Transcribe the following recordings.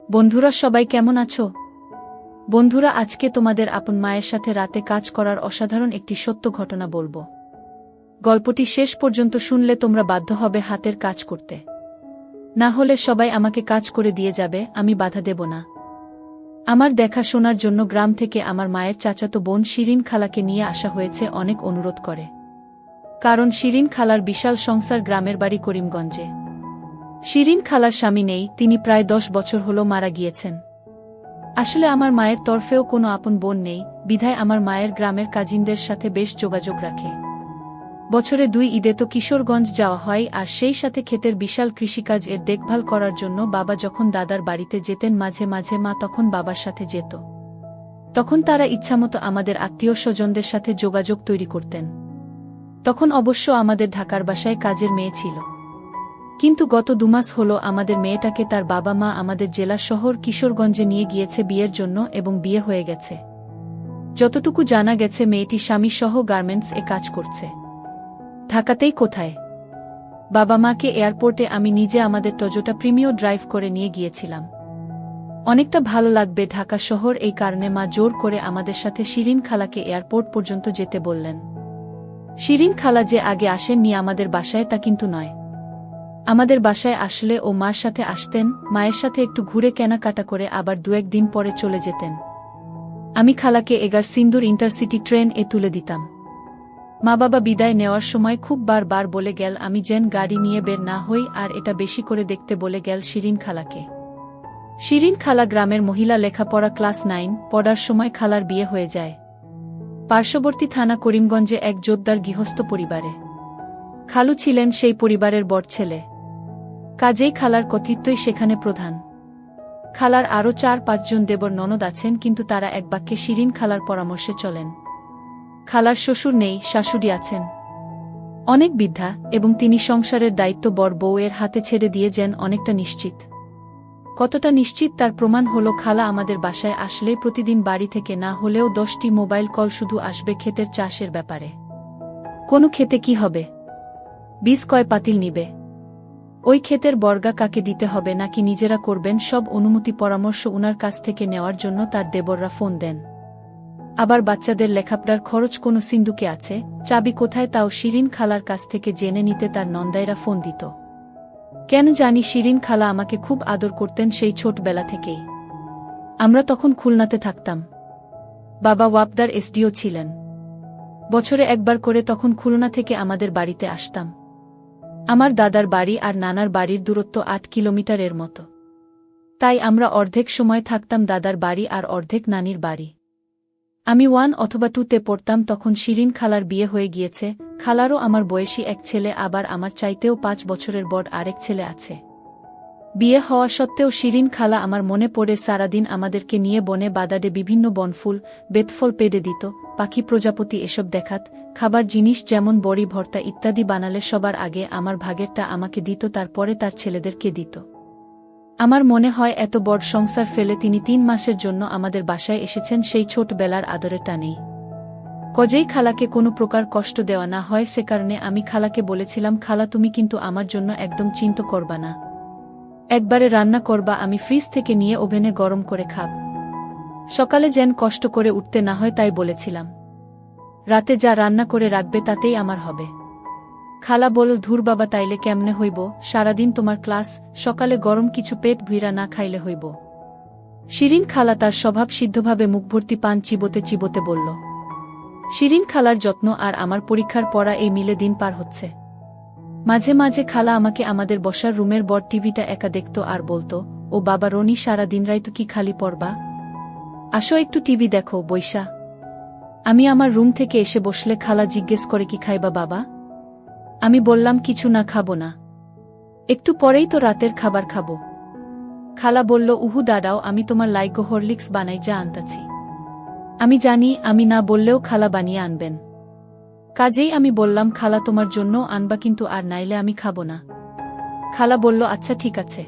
বন্ধুরা সবাই কেমন আছো? বন্ধুরা আজকে তোমাদের আপন মায়ের সাথে রাতে কাজ করার অসাধারণ একটি সত্য ঘটনা বলবো। গল্পটি শেষ পর্যন্ত শুনলে তোমরা বাধ্য হবে হাতের কাজ করতে। না হলে সবাই আমাকে কাজ করে দিয়ে যাবে, আমি বাধা দেব না। আমার দেখাশোনার জন্য গ্রাম থেকে আমার মায়ের চাচাতো বোন শিরিন খালাকে নিয়ে আসা হয়েছে। অনেক অনুরোধ করে, কারণ শিরিন খালার বিশাল সংসার, গ্রামের বাড়ি করিমগঞ্জে। শিরিন খালার স্বামী নেই, তিনি প্রায় 10 বছর হলো মারা গিয়েছেন। আসলে আমার মায়ের তরফেও কোনো আপন বোন নেই, বিধায় আমার মায়ের গ্রামের কাজিনদের সাথে বেশ যোগাযোগ রাখে। বছরে 2 ঈদে তো কিশোরগঞ্জ যাওয়া হয়, আর সেই সাথে ক্ষেতের বিশাল কৃষিকাজ এর দেখভাল করার জন্য বাবা যখন দাদার বাড়িতে যেতেন, মাঝে মাঝে মা তখন বাবার সাথে যেত। তখন তারা ইচ্ছামতো আমাদের আত্মীয় স্বজনদের সাথে যোগাযোগ তৈরি করতেন। তখন অবশ্য আমাদের ঢাকার বাসায় কাজের মেয়ে ছিল, কিন্তু গত 2 মাস হলো আমাদের মেয়েটাকে তার বাবা মা আমাদের জেলা শহর কিশোরগঞ্জে নিয়ে গিয়েছে বিয়ের জন্য, এবং বিয়ে হয়ে গেছে। যতটুকু জানা গেছে মেয়েটি স্বামী সহ গার্মেন্টস এ কাজ করছে। ঢাকাতেই কোথায়? বাবা মাকে এয়ারপোর্টে আমি নিজে আমাদের টয়োটা প্রিমিও ড্রাইভ করে নিয়ে গিয়েছিলাম। অনেকটা ভালো লাগবে ঢাকা শহর, এই কারণে মা জোর করে আমাদের সাথে শিরিন খালাকে এয়ারপোর্ট পর্যন্ত যেতে বললেন। শিরিন খালা যে আগে আসেননি আমাদের বাসায় তা কিন্তু নয়। আমাদের বাসায় আসলে ও মার সাথে আসতেন, মায়ের সাথে একটু ঘুরে কেনাকাটা করে আবার 2-1 দিন পরে চলে যেতেন। আমি খালাকে এগার সিন্দুর ইন্টারসিটি ট্রেন এ তুলে দিতাম। মা বাবা বিদায় নেওয়ার সময় খুব বারবার বলে গেল আমি যেন গাড়ি নিয়ে বের না হই, আর এটা বেশি করে দেখতে বলে গেল শিরিন খালাকে। শিরিন খালা গ্রামের মহিলা, লেখাপড়া ক্লাস 9 পড়ার সময় খালার বিয়ে হয়ে যায় পার্শ্ববর্তী থানা করিমগঞ্জে এক জোরদার গৃহস্থ পরিবারে। খালু ছিলেন সেই পরিবারের বড় ছেলে, কাজেই খালার কর্তৃত্বই সেখানে প্রধান। খালার আরও 4-5 জন দেবর ননদ আছেন, কিন্তু তারা এক বাক্যে শিরিন খালার পরামর্শে চলেন। খালার শ্বশুর নেই, শাশুড়ি আছেন, অনেক বৃদ্ধা, এবং তিনি সংসারের দায়িত্ব বড় বউয়ের হাতে ছেড়ে দিয়ে যেন অনেকটা নিশ্চিত। কতটা নিশ্চিত তার প্রমাণ হলো, খালা আমাদের বাসায় আসলেই প্রতিদিন বাড়ি থেকে না হলেও 10টি মোবাইল কল শুধু আসবে ক্ষেতের চাষের ব্যাপারে। কোন ক্ষেতে কি হবে, বীজ কয় পাতিল নিবে, ওই ক্ষেতের বর্গা কাকে দিতে হবে নাকি নিজেরা করবেন, সব অনুমতি পরামর্শ উনার কাছ থেকে নেওয়ার জন্য তার দেবররা ফোন দেন। আবার বাচ্চাদের লেখাপড়ার খরচ কোন সিন্দুকে আছে, চাবি কোথায়, তাও শিরিন খালার কাছ থেকে জেনে নিতে তার নন্দাইরা ফোন দিত। কেন জানি শিরিন খালা আমাকে খুব আদর করতেন সেই ছোটবেলা থেকেই। আমরা তখন খুলনাতে থাকতাম, বাবা ওয়াপদার এসডিও ছিলেন। বছরে একবার করে তখন খুলনা থেকে আমাদের বাড়িতে আসতাম। আমার দাদার বাড়ি আর নানার বাড়ির দূরত্ব 8 কিলোমিটারের মতো, তাই আমরা অর্ধেক সময় থাকতাম দাদার বাড়ি আর অর্ধেক নানির বাড়ি। আমি 1 অথবা 2তে পড়তাম তখন শিরিন খালার বিয়ে হয়ে গিয়েছে। খালারও আমার বয়সী এক ছেলে, আবার আমার চাইতেও 5 বছরের বড় আরেক ছেলে আছে। বিয়ে হওয়া সত্ত্বেও শিরিন খালা আমার মনে পড়ে সারাদিন আমাদেরকে নিয়ে বনে বাদাডে বিভিন্ন বনফুল বেতফল পেড়ে দিত, পাখি প্রজাপতি এসব দেখাত, খাবার জিনিস যেমন বড়ি ভর্তা ইত্যাদি বানালে সবার আগে আমার ভাগেরটা আমাকে দিত, তারপরে তার ছেলেদেরকে দিত। আমার মনে হয় এত বড় সংসার ফেলে তিনি 3 মাসের জন্য আমাদের বাসায় এসেছেন সেই ছোটবেলার আদরের টানেই। কজেই খালাকে কোনো প্রকার কষ্ট দেওয়া না হয়, সে কারণে আমি খালাকে বলেছিলাম, খালা তুমি কিন্তু আমার জন্য একদম চিন্তা করবা না, একবারে রান্না করবা, আমি ফ্রিজ থেকে নিয়ে ওভেনে গরম করে খাব। সকালে যেন কষ্ট করে উঠতে না হয় তাই বলেছিলাম, রাতে যা রান্না করে রাখবে তাতেই আমার হবে। খালা বলল, ধুর বাবা, তাইলে কেমনে হইব, সারাদিন তোমার ক্লাস, সকালে গরম কিছু পেট ভুইরা না খাইলে হইব। শিরিন খালা তার স্বভাব সিদ্ধভাবে মুখভর্তি পান চিবোতে চিবোতে বলল। শিরিন খালার যত্ন আর আমার পরীক্ষার পড়া এই মিলে দিন পার হচ্ছে। মাঝে মাঝে খালা আমাকে আমাদের বসার রুমের বড় টিভিটা একা দেখত আর বলতো, ও বাবা রনি, সারা দিন রাই তো কি খালি পড়বা, আসো একটু টিভি দেখো বৈশা। আমি আমার রুম থেকে এসে বসলে খালা জিজ্ঞেস করে, কি খাইবা বাবা? আমি বললাম, কিছু না, খাবো না, একটু পরেই তো রাতের খাবার খাবো। খালা বলল, উহু দাঁড়াও, আমি তোমার লাইগো হরলিক্স বানাই, যা আনতাছি। আমি জানি আমি না বললেও খালা বানিয়ে আনবেন, কাজেই আমি বললাম, খালা তোমার জন্য আনবা, কিন্তু আর নাইলে আমি খাবো না। খালা বলল, আচ্ছা ঠিক আছে।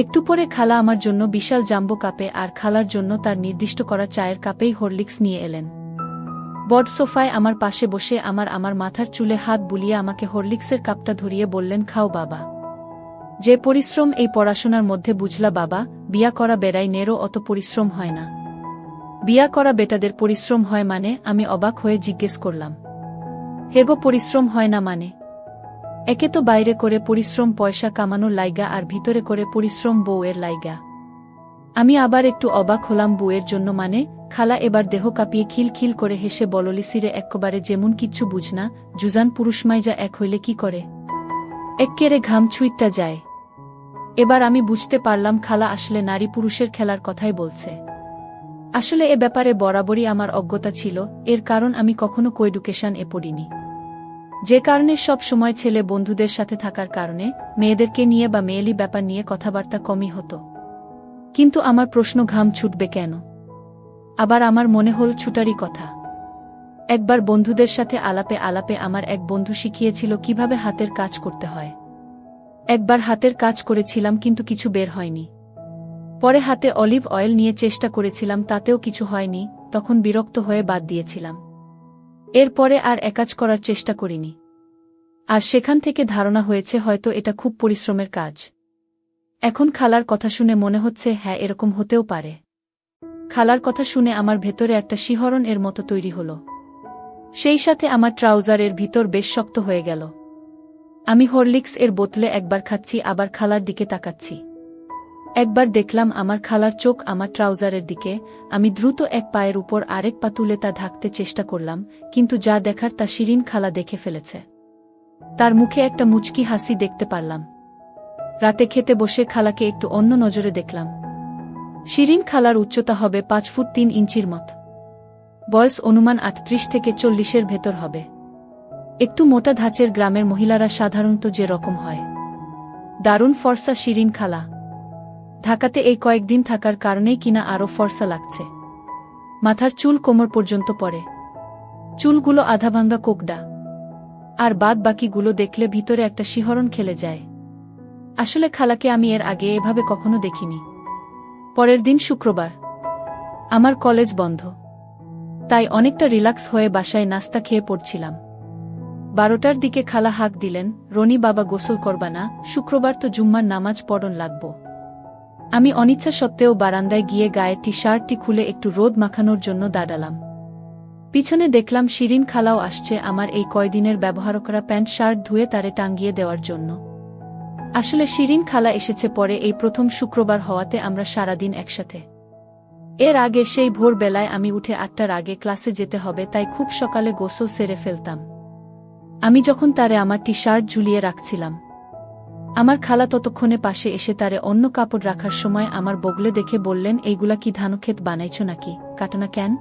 একটু পরে খালা আমার জন্য বিশাল জাম্বো কাপে আর খালার জন্য তার নির্দিষ্ট করা চায়ের কাপেই হরলিক্স নিয়ে এলেন। বড় সোফায় আমার পাশে বসে আমার মাথার চুলে হাত বুলিয়ে আমাকে হরলিক্সের কাপটা ধরিয়ে বললেন, খাও বাবা। যে পরিশ্রম এই পড়াশোনার মধ্যে বুঝলা বাবা, বিয়া করা বেড়াই নেরও অত পরিশ্রম হয় না। বিয়া করা বেটাদের পরিশ্রম হয় মানে? আমি অবাক হয়ে জিজ্ঞেস করলাম। হেগো পরিশ্রম হয় না মানে? একে তো বাইরে করে পরিশ্রম পয়সা কামানোর লাইগা আর ভিতরে করে পরিশ্রম বউয়ের লাইগা। আমি আবার একটু অবাক হলাম বউয়ের জন্য মানে? খালা এবার দেহ কাঁপিয়ে খিলখিল করে হেসে বললিসিরে এক্কবারে যেমন কিচ্ছু বুঝনা, জুজান পুরুষমাইজা এক হইলে কি করে? এক্কেরে ঘাম ছুঁইটটা যায়। এবার আমি বুঝতে পারলাম খালা আসলে নারী পুরুষের খেলার কথাই বলছে। আসলে এ ব্যাপারে বরাবরই আমার অজ্ঞতা ছিল, এর কারণ আমি কখনো কোএডুকেশন এ পড়িনি। যে কারণে সব সময় ছেলে বন্ধুদের সাথে থাকার কারণে মেয়েদেরকে নিয়ে বা মেয়েলি ব্যাপার নিয়ে কথাবার্তা কমই হতো। কিন্তু আমার প্রশ্ন, ঘাম ছুটবে কেন? আবার আমার মনে হল ছুটারই কথা। একবার বন্ধুদের সাথে আলাপে আলাপে আমার এক বন্ধু শিখিয়েছিল কিভাবে হাতের কাজ করতে হয়। একবার হাতের কাজ করেছিলাম কিন্তু কিছু বের হয়নি। পরে হাতে অলিভ অয়েল নিয়ে চেষ্টা করেছিলাম, তাতেও কিছু হয়নি, তখন বিরক্ত হয়ে বাদ দিয়েছিলাম। এরপরে আর একাজ করার চেষ্টা করিনি। আর সেখান থেকে ধারণা হয়েছে হয়তো এটা খুব পরিশ্রমের কাজ। এখন খালার কথা শুনে মনে হচ্ছে হ্যাঁ, এরকম হতেও পারে। খালার কথা শুনে আমার ভেতরে একটা শিহরণ এর মতো তৈরি হলো। সেই সাথে আমার ট্রাউজারের ভিতর বেশ শক্ত হয়ে গেল। আমি হরলিক্স এর বোতলে একবার খাচ্ছি, আবার খালার দিকে তাকাচ্ছি। একবার দেখলাম আমার খালার চোখ আমার ট্রাউজারের দিকে। আমি দ্রুত এক পায়ের উপর আরেক পা তুলে তা ঢাকতে চেষ্টা করলাম, কিন্তু যা দেখার তা শিরিন খালা দেখে ফেলেছে। তার মুখে একটা মুচকি হাসি দেখতে পারলাম। রাতে খেতে বসে খালাকে একটু অন্য নজরে দেখলাম। শিরিন খালার উচ্চতা হবে 5 ফুট 3 ইঞ্চির মত। বয়স অনুমান 38 থেকে 40-এর ভেতর হবে। একটু মোটা ধাঁচের গ্রামের মহিলারা সাধারণত যে রকম হয়। দারুণ ফর্সা শিরিন খালা। ঢাকাতে এই কয়েকদিন থাকার কারণেই কিনা আরও ফর্সা লাগছে। মাথার চুল কোমর পর্যন্ত পড়ে। চুলগুলো আধাভাঙ্গা কোকড়া। আর বাদ বাকিগুলো দেখলে ভিতরে একটা শিহরণ খেলে যায়। আসলে খালাকে আমি এর আগে এভাবে কখনো দেখিনি। পরের দিন শুক্রবার। আমার কলেজ বন্ধ। তাই অনেকটা রিল্যাক্স হয়ে বাসায় নাস্তা খেয়ে পড়ছিলাম। 12টার দিকে খালা হাঁক দিলেন, রনি বাবা গোসল করবা না? শুক্রবার তো জুম্মার নামাজ পড়ন লাগব। আমি অনিচ্ছা সত্ত্বেও বারান্দায় গিয়ে গায়ে টি শার্টটি খুলে একটু রোদ মাখানোর জন্য দাঁড়ালাম। পিছনে দেখলাম শিরিন খালাও আসছে আমার এই কয়দিনের ব্যবহার করা প্যান্ট শার্ট ধুয়ে তারে টাঙ্গিয়ে দেওয়ার জন্য। আসলে শিরিন খালা এসেছে পরে, এই প্রথম শুক্রবার হওয়াতে আমরা সারাদিন একসাথে। এর আগে সেই ভোরবেলায় আমি উঠে 8টার আগে ক্লাসে যেতে হবে, তাই খুব সকালে গোসল সেরে ফেলতাম। আমি যখন তারে আমার টি শার্ট ঝুলিয়ে রাখছিলাম, আমার খালা ততক্ষণে পাশে এসে তারে অন্য কাপড় রাখার সময় আমার বগলে দেখে বললেন, এইগুলা কি ধানক্ষেত বানাইছ নাকি? কাটানা কেন?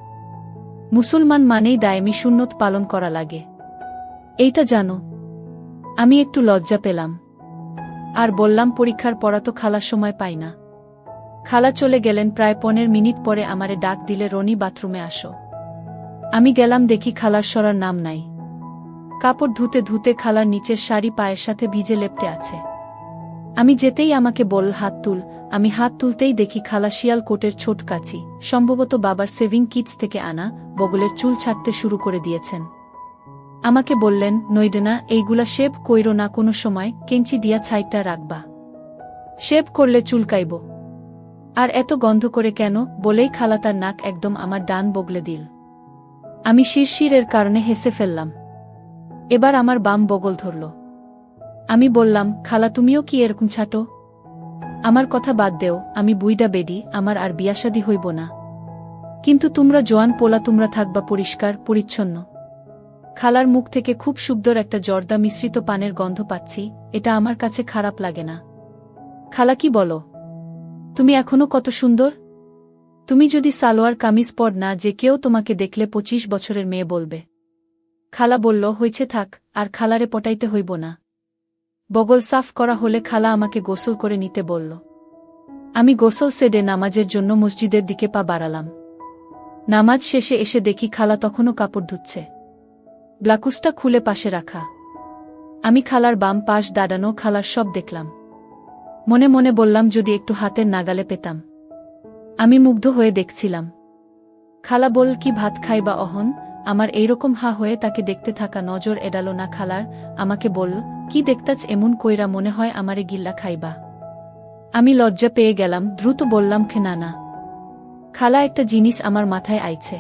মুসলমান মানেই দায়মি সুন্নত পালন করা লাগে, এইটা জানো? আমি একটু লজ্জা পেলাম আর বললাম, পরীক্ষার পড়া তো খালার সময় পাই না। খালা চলে গেলেন। প্রায় 15 মিনিট পরে আমারে ডাক দিলে, রনি বাথরুমে আসো। আমি গেলাম, দেখি খালার সরার নাম নাই। কাপড় ধুতে ধুতে খালার নিচের শাড়ি পায়ের সাথে ভিজে লেপ্টে আছে। আমি যেতেই আমাকে বল, হাত তুল। আমি হাত তুলতেই দেখি খালা শিয়াল কোটের ছোট কাচি, সম্ভবত বাবার সেভিং কিটস থেকে আনা, বগলের চুল ছাড়তে শুরু করে দিয়েছেন। আমাকে বললেন, নইডেনা, এইগুলা শেভ কইরো না কোনো সময়, কেঞ্চি দিয়া ছাইটটা রাখবা। শেভ করলে চুলকাইব। আর এত গন্ধ করে কেন? বলেই খালা তার নাক একদম আমার ডান বগলে দিল। আমি শিরশিরের কারণে হেসে ফেললাম। এবার আমার বাম বগল ধরল। আমি বললাম, খালা তুমিও কি এরকম ছাটো? আমার কথা বাদ দেও, আমি বুইডা বেডি, আমার আর বিয়াশাদি হইব না। কিন্তু তোমরা জোয়ান পোলা, তোমরা থাকবা পরিষ্কার পরিচ্ছন্ন। খালার মুখ থেকে খুব সুন্দর একটা জর্দা মিশ্রিত পানের গন্ধ পাচ্ছি, এটা আমার কাছে খারাপ লাগে না। খালা কি বলো? তুমি এখনো কত সুন্দর। তুমি যদি সালোয়ার কামিজ পর না, যে কেউ তোমাকে দেখলে 25 বছরের মেয়ে বলবে। খালা বলল, হইছে থাক, আর খালারে পটাইতে হইব না। বগল সাফ করা হলে খালা আমাকে গোসল করে নিতে বলল। আমি গোসল সেরে নামাজের জন্য মসজিদের দিকে পা বাড়ালাম। নামাজ শেষে এসে দেখি খালা তখনও কাপড় ধুচ্ছে, ব্লাকুসটা খুলে পাশে রাখা। আমি খালার বাম পাশ দাঁড়ানো, খালার সব দেখলাম। মনে মনে বললাম, যদি একটু হাতের নাগালে পেতাম। আমি মুগ্ধ হয়ে দেখছিলাম। খালা বল, কি ভাত খাইবা অহন? আমার এইরকম হা হয়ে তাকে দেখতে থাকা নজর এড়াল না খালার। আমাকে বলল, কি দেখতাছ এমন কইরা, মনে হয় আমারে গিল্লা খাইবা? আমি লজ্জা পেয়ে গেলাম, দ্রুত বললাম না না খালা, একটা জিনিস আমার মাথায় আইছে।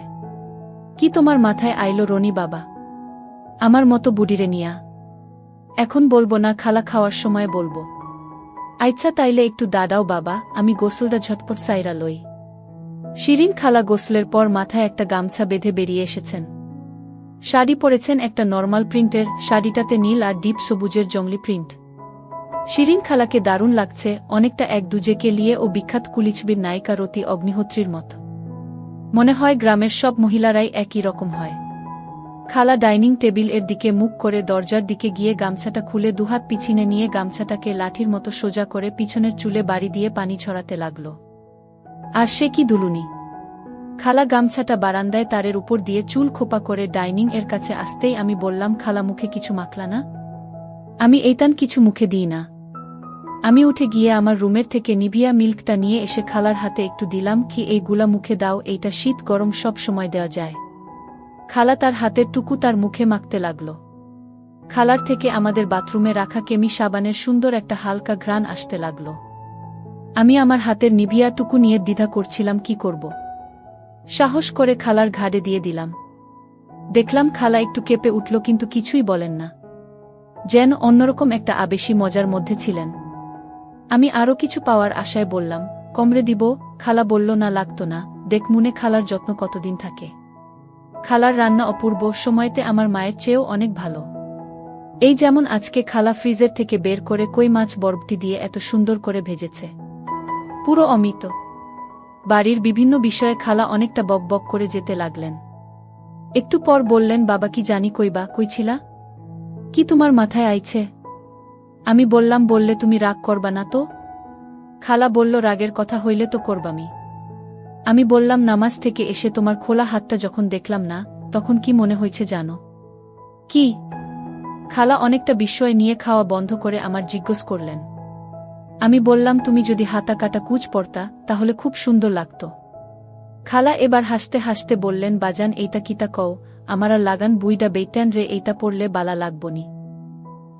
কি তোমার মাথায় আইলো রনি বাবা? আমার মতো বুড়িরে নিয়া? এখন বলবো না খালা, খাওয়ার সময় বলবো। আচ্ছা তাইলে একটু দাঁড়াও বাবা, আমি গোসলটা ঝটপট সাইরা লই। শিরিন খালা গোসলের পর মাথায় একটা গামছা বেঁধে বেরিয়ে এসেছেন। শাড়ি পরেছেন একটা নরমাল প্রিন্টের, শাড়িটাতে নীল আর ডিপ সবুজের জংলি প্রিন্ট। শিরিন খালাকে দারুণ লাগছে, অনেকটা এক দুজেকে লিয়ে ও বিখ্যাত কুলিছবির নায়িকা রতি অগ্নিহোত্রীর মতো। মনে হয় গ্রামের সব মহিলারাই একই রকম হয়। খালা ডাইনিং টেবিল এর দিকে মুখ করে দরজার দিকে গিয়ে গামছাটা খুলে দুহাত পিছনে নিয়ে গামছাটাকে লাঠির মতো সোজা করে পিছনের চুলে বাড়ি দিয়ে পানি ছড়াতে লাগল। আর সে কি দুলুনি! খালা গামছাটা বারান্দায় তারের উপর দিয়ে চুল খোপা করে ডাইনিং এর কাছে আসতেই আমি বললাম, খালা মুখে কিছু মাখলা না? আমি এইতান কিছু মুখে দিই না। আমি উঠে গিয়ে আমার রুমের থেকে নিভিয়া মিল্কটা নিয়ে এসে খালার হাতে একটু দিলাম, কি এইগুলা মুখে দাও, এইটা শীত গরম সব সময় দেওয়া যায়। খালা তার হাতের টুকু তার মুখে মাখতে লাগল। খালার থেকে আমাদের বাথরুমে রাখা কেমি সাবানের সুন্দর একটা হালকা ঘ্রাণ আসতে লাগল। আমি আমার হাতের নিভিয়া টুকু নিয়ে দ্বিধা করছিলাম কি করব। সাহস করে খালার ঘাড়ে দিয়ে দিলাম। দেখলাম খালা একটু কেঁপে উঠল, কিন্তু কিছুই বলেন না, যেন অন্যরকম একটা আবেশী মজার মধ্যে ছিলেন। আমি আরও কিছু পাওয়ার আশায় বললাম, কমরে দিব? খালা বলল, না লাগতো না, দেখ মুনে খালার যত্ন কতদিন থাকে। খালার রান্না অপূর্ব, সময়তে আমার মায়ের চেয়েও অনেক ভালো। এই যেমন আজকে খালা ফ্রিজের থেকে বের করে কই মাছ বরবটি দিয়ে এত সুন্দর করে ভেজেছে, পুরো অমিত। বাড়ির বিভিন্ন বিষয়ে খালা অনেকটা বকবক করে যেতে লাগলেন। একটু পর বললেন, বাবা কি জানি কইবা, কইছিলা? কি তোমার মাথায় আইছে? আমি বললাম, বললে তুমি রাগ করবা না তো? খালা বলল, রাগের কথা হইলে তো করবামি। আমি বললাম, নামাজ থেকে এসে তোমার খোলা হাতটা যখন দেখলাম না, তখন কি মনে হয়েছে জানো? কি? খালা অনেকটা বিস্ময় নিয়ে খাওয়া বন্ধ করে আমার জিজ্ঞেস করলেন। আমি বললাম, তুমি যদি হাতা কাটা কুচ পরতা তাহলে খুব সুন্দর লাগতো। খালা এবার হাসতে হাসতে বললেন, বাজান এইটা কিতা কও, আমার আর লাগান বুইডা বেইটান রে, এইটা পড়লে বালা লাগবনি।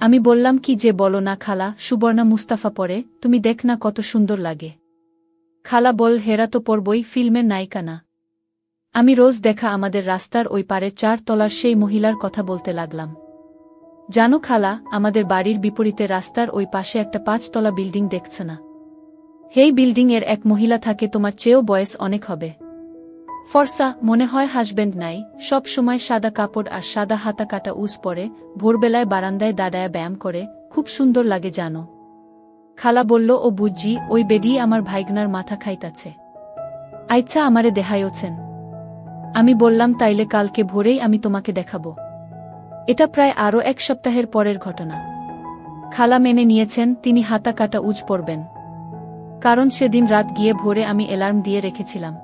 আমি বললাম, কি যে বলো না খালা, সুবর্ণা মুস্তাফা পরে, তুমি দেখ না কত সুন্দর লাগে। খালা বল, হেরা তো পরবই, ফিল্মের নায়িকা না? আমি রোজ দেখা আমাদের রাস্তার ওই পারের 4 তলার সেই মহিলার কথা বলতে লাগলাম। জানো খালা, আমাদের বাড়ির বিপরীতে রাস্তার ওই পাশে একটা 5 তলা বিল্ডিং দেখছে না? হেই বিল্ডিং এর এক মহিলা থাকে, তোমার চেয়েও বয়স অনেক হবে। ফর্সা, মনে হয় হাজবেন্ড নাই, সব সময় সাদা কাপড় আর সাদা হাতা কাটা উজ পরে, ভোরবেলায় বারান্দায় দাঁড়ায় ব্যায়াম করে, খুব সুন্দর লাগে জানো। খালা বলল, ও বুঝি, ওই বেডি আমার ভাইগনার মাথা খাইতাছে। আচ্ছা আমারে দেখাইওছেন? আমি বললাম, তাইলে কালকে ভোরেই আমি তোমাকে দেখাবো। এটা প্রায় আরও 1 সপ্তাহের পরের ঘটনা। খালা মেনে নিয়েছেন তিনি হাতা কাটা উজ পরবেন, কারণ সেদিন রাত গিয়ে ভোরে আমি অ্যালার্ম দিয়ে রেখেছিলাম।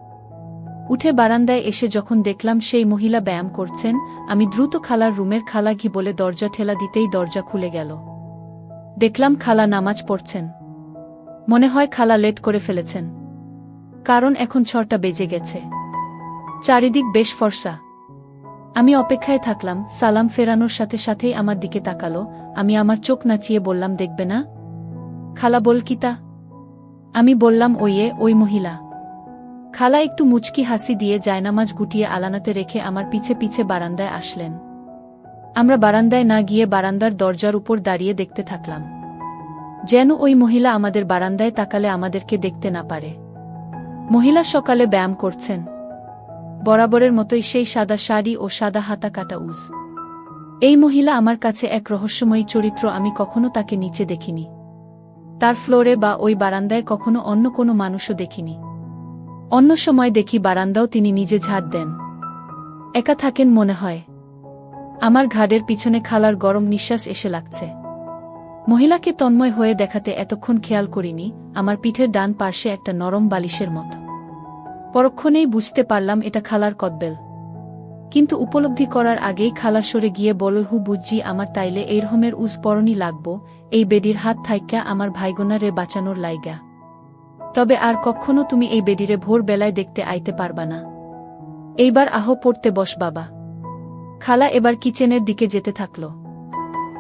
উঠে বারান্দায় এসে যখন দেখলাম সেই মহিলা ব্যায়াম করছেন, আমি দ্রুত খালার রুমের খালা ঘি বলে দরজা ঠেলা দিতেই দরজা খুলে গেল। দেখলাম খালা নামাজ পড়ছেন। মনে হয় খালা লেট করে ফেলেছেন, কারণ এখন 6টা বেজে গেছে। চারিদিক বেশ ফর্সা। আমি অপেক্ষায় থাকলাম, সালাম ফেরানোর সাথে সাথেই আমার দিকে তাকালো। আমি আমার চোখ নাচিয়ে বললাম, দেখবে না? খালা বল, কিতা? আমি বললাম, ওই মহিলা। খালা একটু মুচকি হাসি দিয়ে জায়নামাজ গুটিয়ে আলানাতে রেখে আমার পিছে পিছে বারান্দায় আসলেন। আমরা বারান্দায় না গিয়ে বারান্দার দরজার উপর দাঁড়িয়ে দেখতে থাকলাম, যেন ওই মহিলা আমাদের বারান্দায় তাকালে আমাদেরকে দেখতে না পারে। মহিলা সকালে ব্যায়াম করছেন, বরাবরের মতোই সেই সাদা শাড়ি ও সাদা হাতা কাটা উজ। এই মহিলা আমার কাছে এক রহস্যময়ী চরিত্র, আমি কখনো তাকে নিচে দেখিনি। তার ফ্লোরে বা ওই বারান্দায় কখনো অন্য কোনো মানুষও দেখিনি। অন্য সময় দেখি বারান্দাও তিনি নিজে ঝাড় দেন, একা থাকেন মনে হয়। আমার ঘাড়ের পিছনে খালার গরম নিঃশ্বাস এসে লাগছে। মহিলাকে তন্ময় হয়ে দেখাতে এতক্ষণ খেয়াল করিনি, আমার পিঠের ডান পার্শ্বে একটা নরম বালিশের মতো। পরক্ষণেই বুঝতে পারলাম এটা খালার কদবেল। কিন্তু উপলব্ধি করার আগেই খালা সরে গিয়ে বলল, হু বুঝি, আমার তাইলে এইরকমের উজ পরনি লাগবো, এই বেডির হাত থাইক্যা আমার ভাইগোনা রে বাঁচানোর লাইগা। তবে আর কখনো তুমি এই বেডিরে ভোর বেলায় দেখতে আইতে পারবা না। এইবার আহ পড়তে বস বাবা। খালা এবার কিচেনের দিকে যেতে থাকল।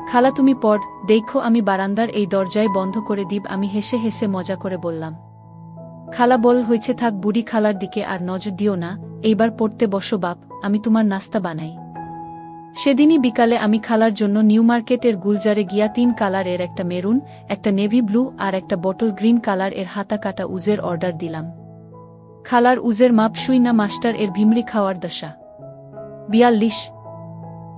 খালা তুমি পড়, দেখো আমি বারান্দার এই দরজায় বন্ধ করে দিব। আমি হেসে হেসে মজা করে বললাম। খালা বল, হয়েছে থাক, বুড়ি খালার দিকে আর নজর দিও না, এইবার পড়তে বসো বাপ, আমি তোমার নাস্তা বানাই। সেদিনই বিকালে আমি খালার জন্য নিউ মার্কেটের গুলজারে গিয়া 3 কালার এর একটা মেরুন, একটা নেভি ব্লু আর একটা বটল গ্রিন কালার এর হাতা কাটা উজের অর্ডার দিলাম। খালার উজের মাপ শুই না মাস্টার এর ভিমরি খাওয়ার দশা। 42।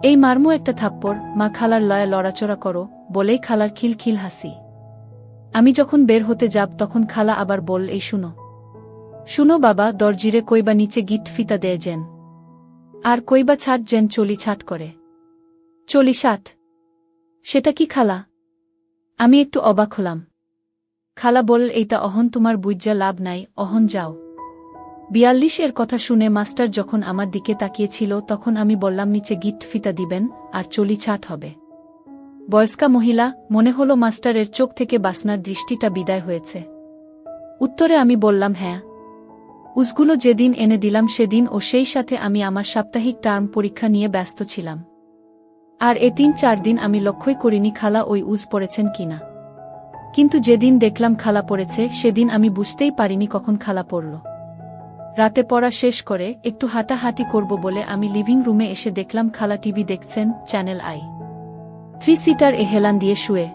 এই মারমু একটা থাপ্পড়, মা খালার লয়া লড়াচড়া করো, বলেই খালার খিলখিল হাসি। আমি যখন বের হতে যাব তখন খালা আবার বল, এই শুনো শুনো বাবা, দরজিরে কইবা নিচে গিট ফিতা দেয় যেন, আর কইবা ছাট যেন চলি ছাট করে। চলি ছাট? সেটা কি খালা? আমি একটু অবাক হলাম। খালা বল, এইটা অহন তোমার বুইজ্জা লাভ নাই, অহন যাও। 42 এর কথা শুনে মাস্টার যখন আমার দিকে তাকিয়েছিল তখন আমি বললাম, নিচে গিট ফিতা দিবেন আর চলি ছাট হবে। বয়স্কা মহিলা, মনে হলো মাস্টারের চোখ থেকে বাসনার দৃষ্টিটা বিদায় হয়েছে। উত্তরে আমি বললাম, হ্যাঁ। উজগুলো যেদিন এনে দিলাম সেদিন ও সেই সাথে আমি আমার সাপ্তাহিক টার্ম পরীক্ষা নিয়ে ব্যস্ত ছিলাম। আর এ 3-4 দিন আমি লক্ষ্যই করিনি খালা ওই উজ পড়েছেন কিনা। কিন্তু যেদিন দেখলাম খালা পড়েছে সেদিন আমি বুঝতেই পারিনি কখন খালা পড়ল। রাতে পড়া শেষ করে একটু হাঁটাহাঁটি করব বলে আমি লিভিং রুমে এসে দেখলাম খালা টিভি দেখছেন, চ্যানেল আই 3 সিটার এ হেলান দিয়ে শুয়ে।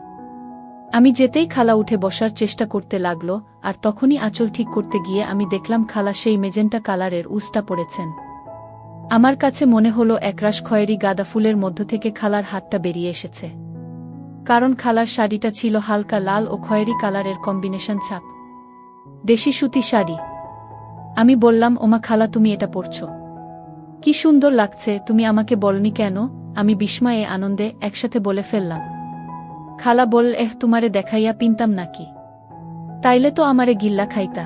আমি যেতেই খালা উঠে বসার চেষ্টা করতে লাগল, আর তখনই আঁচল ঠিক করতে গিয়ে আমি দেখলাম খালা সেই মেজেন্টা কালারের উজটা পড়েছেন। আমার কাছে মনে হলো একরাশ খয়েরি গাঁদা ফুলের মধ্য থেকে খালার হাতটা বেরিয়ে এসেছে। কারণ খালার শাড়িটা ছিল হালকা লাল ও খয়েরি কালারের কম্বিনেশন ছাপ, দেশি সুতি শাড়ি। আমি বললাম, ওমা খালা তুমি এটা পরছ, কি সুন্দর লাগছে, তুমি আমাকে বলনি কেন? আমি বিস্ময়ে আনন্দে একসাথে বলে ফেললাম। খালা বল, তোমারে দেখাইয়া পিনতাম নাকি? তাইলে তো আমারে গিল্লা খাইতা।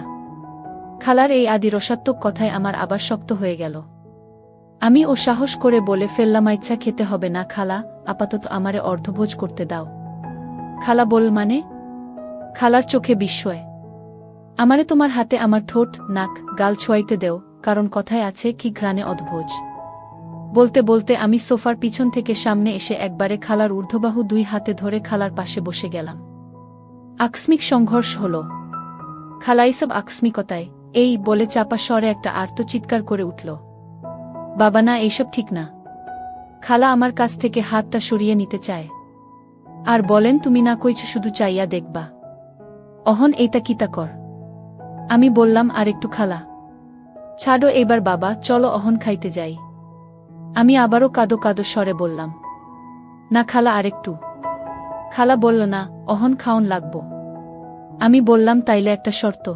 খালার এই আদি রসাত্মক কথায় আমার আবার শক্ত হয়ে গেল। আমি ও সাহস করে বলে ফেললাম, ইচ্ছা খেতে হবে না খালা, আপাতত আমারে অর্ধভোজ করতে দাও। খালা বল, মানে? খালার চোখে বিস্ময়। আমারে তোমার হাতে আমার ঠোঁট, নাক, গাল ছোঁয়াইতে দেও, কারণ কথায় আছে কি ঘ্রাণে অধভোজ। বলতে বলতে আমি সোফার পিছন থেকে সামনে এসে একবারে খালার ঊর্ধ্ববাহু 2 হাতে ধরে খালার পাশে বসে গেলাম। আকস্মিক সংঘর্ষ হল। খালা এইসব আকস্মিকতায় এই বলে চাপা স্বরে একটা আর্তচিৎকার করে উঠল। বাবা না, এইসব ঠিক না। খালা আমার কাছ থেকে হাতটা সরিয়ে নিতে চায় আর বলেন, তুমি না কইছ শুধু চাইয়া দেখবা, অহন এইটা কিতা কর। আমি বললাম, আর একটু খালা, ছাড়ো এবার বাবা, চলো অহন খাইতে যাই। আমি আবারও কাদো কাদো স্বরে বললাম, না খালা আরেকটু। খালা বলল, না অহন খাওন লাগব। আমি বললাম, তাইলে একটা শর্ত।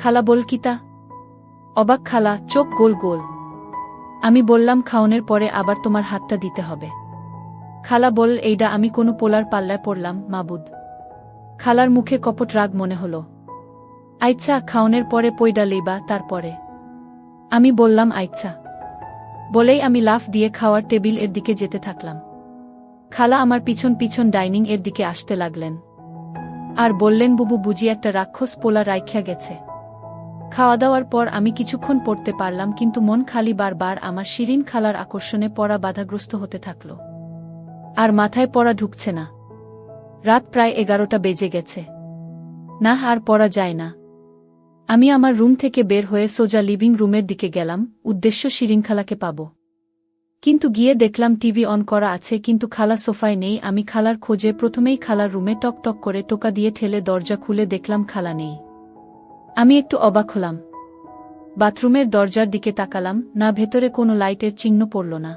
খালা বল, কিতা? অবাক খালা, চোখ গোল গোল। আমি বললাম, খাওনের পরে আবার তোমার হাতটা দিতে হবে। খালা বল, এইডা আমি কোনো পোলার পাল্লায় পড়লাম মাবুদ। খালার মুখে কপট রাগ মনে হলো। আইচ্ছা, খাওনের পরে পইডা লইবা তারপরে। আমি বললাম, আইচ্ছা। বলেই আমি লাফ দিয়ে খাওয়ার টেবিল এর দিকে যেতে থাকলাম। খালা আমার পিছন পিছন ডাইনিং এর দিকে আসতে লাগলেন আর বললেন, বুবু বুঝি একটা রাক্ষস পোলা রাইখ্যা গেছে। খাওয়া দাওয়ার পর আমি কিছুক্ষণ পড়তে পারলাম, কিন্তু মন খালি বারবার আমার শিরিন খালার আকর্ষণে পড়া বাধাগ্রস্ত হতে থাকল। আর মাথায় পড়া ঢুকছে না। রাত প্রায় 11টা বেজে গেছে। না, আর পড়া যায় না। আমি আমার রুম থেকে বের হয়ে সোজা লিভিং রুমের দিকে গেলাম, উদ্দেশ্য শিরিন খালাকে পাব। কিন্তু গিয়ে দেখলাম টিভি অন করা আছে, কিন্তু খালা সোফায় নেই। আমি খালার খোঁজে প্রথমেই খালার রুমে টক টক করে টোকা দিয়ে ঠেলে দরজা খুলে দেখলাম খালা নেই। আমি একটু অবাক হলাম। বাথরুমের দরজার দিকে তাকালাম, না, ভেতরে কোনো লাইটের চিহ্ন পড়ল না।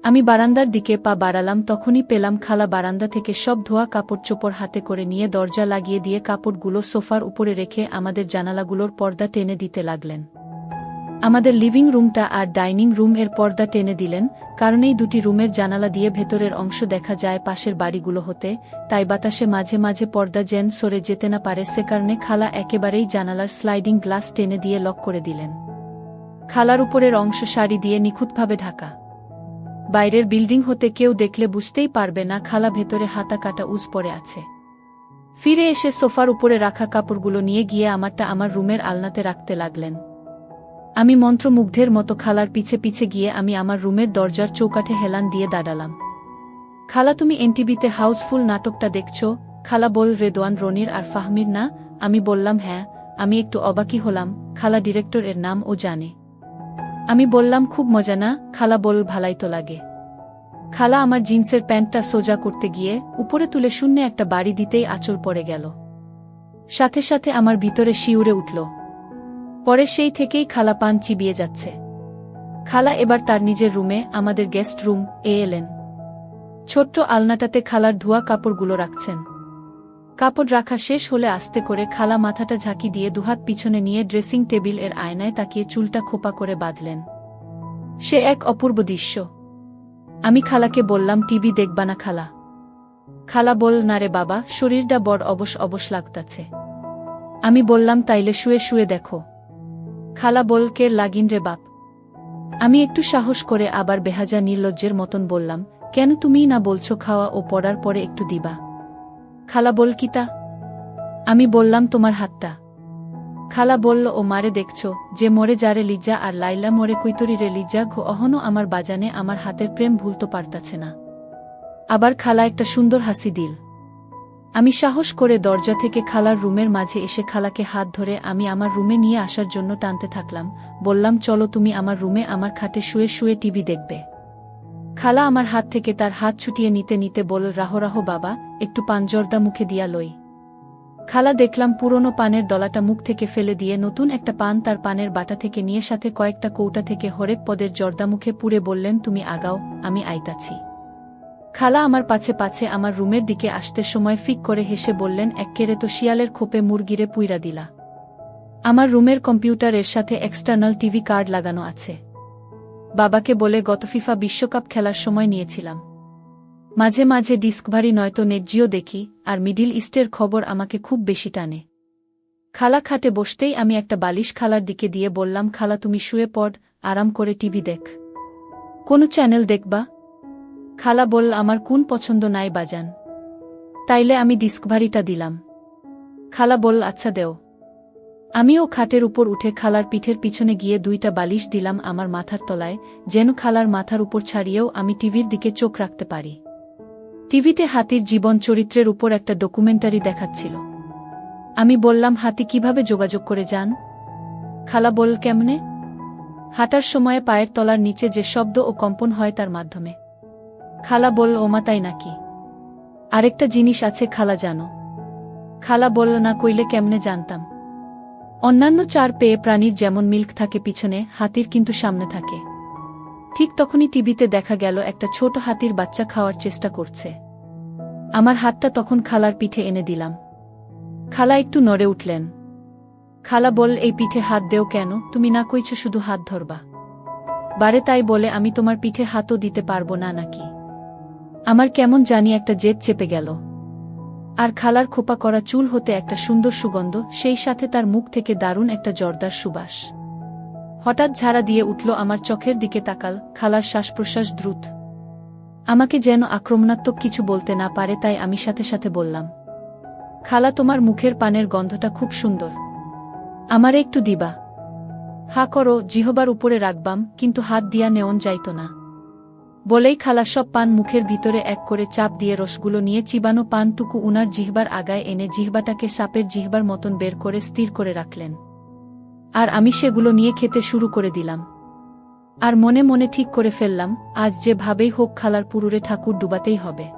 আমি বারান্দার দিকে পা বাড়ালাম, তখনই পেলাম খালা বারান্দা থেকে সব ধোয়া কাপড় চোপড় হাতে করে নিয়ে দরজা লাগিয়ে দিয়ে কাপড়গুলো সোফার উপরে রেখে আমাদের জানালাগুলোর পর্দা টেনে দিতে লাগলেন। আমাদের লিভিং রুমটা আর ডাইনিং রুম এর পর্দা টেনে দিলেন, কারণ এই দুটি রুমের জানালা দিয়ে ভেতরের অংশ দেখা যায় পাশের বাড়িগুলো হতে, তাই বাতাসে মাঝে মাঝে পর্দা যেন সরে যেতে না পারে, সে কারণে খালা একেবারেই জানালার স্লাইডিং গ্লাস টেনে দিয়ে লক করে দিলেন। খালার উপরের অংশ শাড়ি দিয়ে নিখুঁতভাবে ঢাকা। বাইরের বিল্ডিং হতে কেউ দেখলে বুঝতেই পারবে না খালা ভেতরে হাতা কাটা উজ পড়ে আছে। ফিরে এসে সোফার উপরে রাখা কাপড়গুলো নিয়ে গিয়ে আমারটা আমার রুমের আলনাতে রাখতে লাগলেন। আমি মন্ত্রমুগ্ধের মতো খালার পিছে পিছে গিয়ে আমি আমার রুমের দরজার চৌকাঠে হেলান দিয়ে দাঁড়ালাম। খালা তুমি এনটিভিতে হাউসফুল নাটকটা দেখছ? খালা বল রেদওয়ান রনির আর ফাহমির না? আমি বললাম হ্যাঁ। আমি একটু অবাকই হলাম, খালা ডিরেক্টর এর নাম ও জানে? আমি বললাম খুব মজা না? খালা বল ভালাই তো লাগে। খালা আমার জিন্সের প্যান্টটা সোজা করতে গিয়ে উপরে তুলে শূন্যে একটা বাড়ি দিতেই আঁচল পড়ে গেল। সাথে সাথে আমার ভিতরে শিউরে উঠল। পরে সেই থেকেই খালা পান চিবিয়ে যাচ্ছে। খালা এবার তার নিজের রুমে, আমাদের গেস্ট রুম, এলেন। ছোট্ট আলনাটাতে খালার ধোয়া কাপড়গুলো রাখছেন। কাপড় রাখা শেষ হলে আস্তে করে খালা মাথাটা ঝাঁকি দিয়ে দুহাত পিছনে নিয়ে ড্রেসিং টেবিল এর আয়নায় তাকিয়ে চুলটা খোপা করে বাঁধলেন। সে এক অপূর্ব দৃশ্য। আমি খালাকে বললাম টিভি দেখবা না খালা? খালা বল না রে বাবা, শরীরটা বড় অবশ অবশ লাগতাছে। আমি বললাম তাইলে শুয়ে শুয়ে দেখো। খালা বল কের লাগিন রে বাপ? আমি একটু সাহস করে আবার বেহাজা নির্লজ্জের মতন বললাম, কেন তুমিই না বলছো খাওয়া ও পড়ার পরে একটু দিবা? খালা বল কিতা? আমি বললাম তোমার হাতটা। খালা বলল ও মারে দেখছো, যে মরে যারে লিজা আর লাইলা মরে কুইতরি রে লিজা ঘো অহনো আমার বাজানে আমার হাতের প্রেম ভুলতো পারতাছে না। আবার খালা একটা সুন্দর হাসি দিল। আমি সাহস করে দরজা থেকে খালার রুমের মাঝে এসে খালাকে হাত ধরে আমি আমার রুমে নিয়ে আসার জন্য টানতে থাকলাম। বললাম চলো তুমি আমার রুমে আমার খাটে শুয়ে শুয়ে টিভি দেখবে। খালা আমার হাত থেকে তার হাত ছুটিয়ে নিতে নিতে বলল রাহো রাহো বাবা, একটু পান জর্দা মুখে দিয়া লই। খালা দেখলাম পুরনো পানের দলাটা মুখ থেকে ফেলে দিয়ে নতুন একটা পান তার পানের বাটা থেকে নিয়ে সাথে কয়েকটা কৌটা থেকে হরেক পদের জর্দা মুখে পুরে বললেন তুমি আগাও, আমি আইতাছি। খালা আমার পাছে পাছে আমার রুমের দিকে আসতে সময় ফিক করে হেসে বললেন এক্কেরে তো শিয়ালের খোপে মুরগিরে পুইরা দিলা। আমার রুমের কম্পিউটারের সাথে এক্সটার্নাল টিভি কার্ড লাগানো আছে। বাবাকে বলে গত ফিফা বিশ্বকাপ খেলার সময় নিয়েছিলাম। মাঝে মাঝে ডিস্কভারি নয়তো নেটজিও দেখি, আর মিডিল ইস্টের খবর আমাকে খুব বেশি টানে। খালা খাটে বসতেই আমি একটা বালিশ খালার দিকে দিয়ে বললাম খালা তুমি শুয়ে পড়, আরাম করে টিভি দেখ। কোন চ্যানেল দেখবা? খালা বলল আমার কোন পছন্দ নাই বাজান। তাইলে আমি ডিস্কভারিটা দিলাম। খালা বলল আচ্ছা দেও। আমিও খাটের উপর উঠে খালার পিঠের পিছনে গিয়ে দুইটা বালিশ দিলাম আমার মাথার তলায়, যেন খালার মাথার উপর ছাড়িয়েও আমি টিভির দিকে চোখ রাখতে পারি। টিভিতে হাতির জীবন চরিত্রের উপর একটা ডকুমেন্টারি দেখাচ্ছিল। আমি বললাম হাতি কিভাবে যোগাযোগ করে যান? খালা বলল কেমনে? হাঁটার সময়ে পায়ের তলার নিচে যে শব্দ ও কম্পন হয় তার মাধ্যমে। খালা বলল ওমা তাই নাকি? আরেকটা জিনিস আছে খালা জানো? খালা বলল না কইলে কেমনে জানতাম। অন্যান্য চার পেয়ে প্রাণীর যেমন মিল্ক থাকে পিছনে, হাতির কিন্তু সামনে থাকে। ঠিক তখনই টিভিতে দেখা গেল একটা ছোট হাতির বাচ্চা খাওয়ার চেষ্টা করছে। আমার হাতটা তখন খালার পিঠে এনে দিলাম। খালা একটু নড়ে উঠলেন। খালা বল এই পিঠে হাত দেও কেন? তুমি না কইছো শুধু হাত ধরবা। বারে তাই বলে আমি তোমার পিঠে হাতও দিতে পারবো না নাকি? আমার কেমন জানি একটা জেদ চেপে গেল। আর খালার খোপা করা চুল হতে একটা সুন্দর সুগন্ধ, সেই সাথে তার মুখ থেকে দারুণ একটা জর্দার সুবাস। হঠাৎ ঝাড়া দিয়ে উঠল আমার চোখের দিকে তাকাল। খালার শ্বাস-প্রশ্বাস দ্রুত। আমাকে যেন আক্রমণাত্মক কিছু বলতে না পারে তাই আমি সাথে সাথে বললাম খালা তোমার মুখের পানের গন্ধটা খুব সুন্দর, আমারে একটু দিবা? হা করো, জিহবার উপরে রাখবাম, কিন্তু হাত দিয়া নেওন যাইত না। বলেই খালা সব পান মুখের ভিতরে এক করে চাপ দিয়ে রসগুলো নিয়ে চিবানো পানটুকু উনার জিহবার আগায় এনে জিহবাটাকে সাপের জিহবার মতন বের করে স্থির করে রাখলেন। আর আমি সেগুলো নিয়ে খেতে শুরু করে দিলাম। আর মনে মনে ঠিক করে ফেললাম আজ যে ভাবেই হোক খালার পুরুরে ঠাকুর ডুবাতেই হবে।